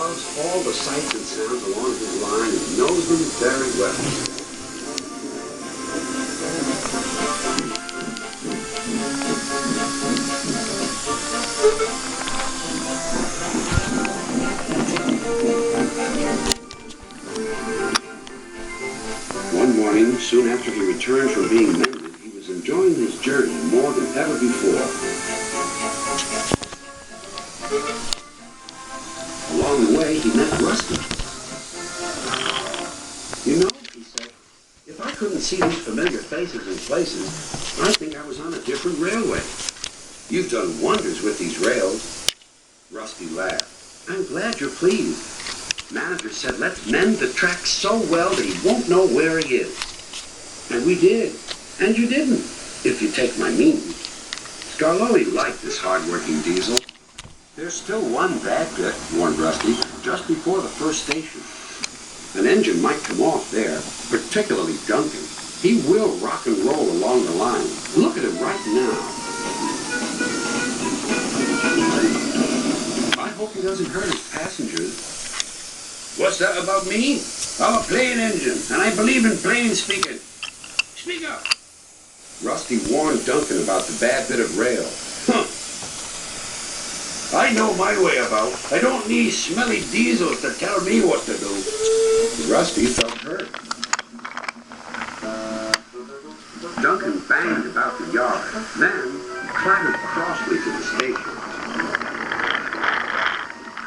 loves all the sights and sounds along his line and knows them very well. One morning, soon after he returned from being mended, he was enjoying his journey more than ever before. Along the way, he met Rusty. You know, he said, if I couldn't see these familiar faces and places, I think I was on a different railway. You've done wonders with these rails. Rusty laughed. I'm glad you're pleased. Manager said, let's mend the track so well that he won't know where he is. And we did. And you didn't, if you take my meaning. Skarloey liked this hard-working diesel. There's still one bad bit, warned Rusty, just before the first station. An engine might come off there, particularly Duncan. He will rock and roll along the line. Look at him right now. I hope he doesn't hurt his passengers. What's that about me? I'm a plain engine, and I believe in plain speaking. Speak up. Rusty warned Duncan about the bad bit of rail. Huh. I know my way about. I don't need smelly diesels to tell me what to do. Rusty felt hurt. Duncan banged about the yard. Then he clattered crossly to the station.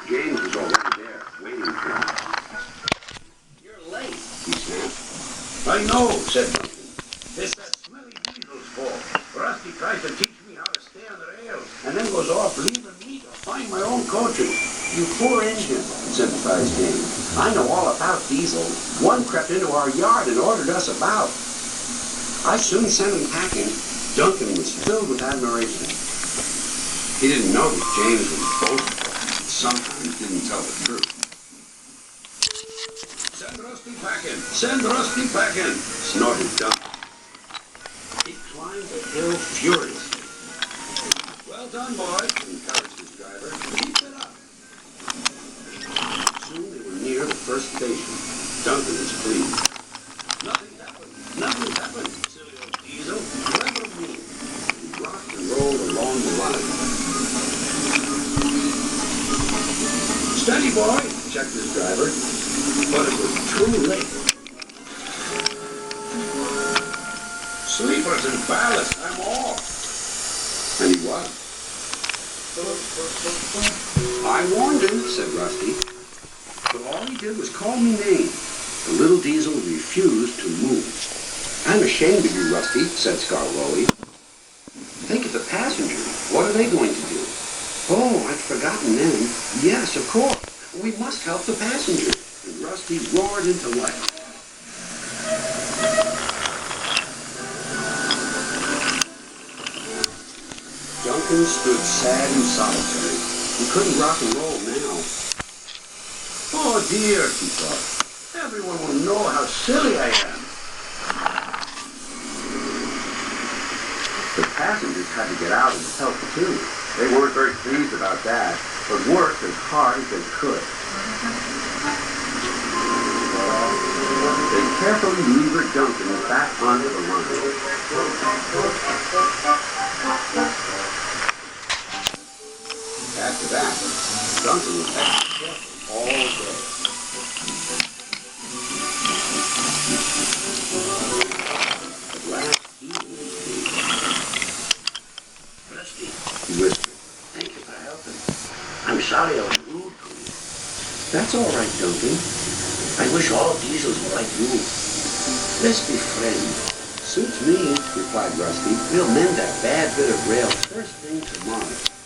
James was already there, waiting for him. You're late, he snapped. I know, said Duncan. It's that smelly diesel's fault. Rusty tries to teach me how to stay on the rails, and then goes off leaving me to find my own coaching. You poor engine, sympathized James. I know all about diesel. One crept into our yard and ordered us about. I soon sent him packing. Duncan was filled with admiration. He didn't know that James was boastful. Sometimes didn't tell the truth. Send Rusty packing! Send Rusty packing! Snorted Duncan. He climbed the hill furiously. Well done, boys, encouraged his driver. Keep it up. Soon they were near the first station. Duncan was pleased. Nothing happened. Nothing happened, silly old diesel. Clever me. He rocked and rolled along the line. Steady, boy, checked his driver. But it was too late. Sleepers and ballast, I'm off. And he was. I warned him, said Rusty. But all he did was call me names. The little diesel refused to move. I'm ashamed of you, Rusty, said Skarloey. Think of the passengers. What are they going to do? Oh, I'd forgotten them. Yes, of course. We must help the passengers. And Rusty roared into life. Duncan stood sad and solitary. He couldn't rock and roll now. Oh dear, he thought. Everyone will know how silly I am. The passengers had to get out and help too. They weren't very pleased about that, but worked as hard as they could. They carefully levered Duncan back onto the line. After that, Duncan was extra careful all day. At last, evening came. Rusty, he whispered, thank you for helping. I'm sorry I was rude to you. That's all right, Duncan. I wish all diesels were like you. Let's be friends. Suits me, replied Rusty. We'll mend that bad bit of rail first thing tomorrow.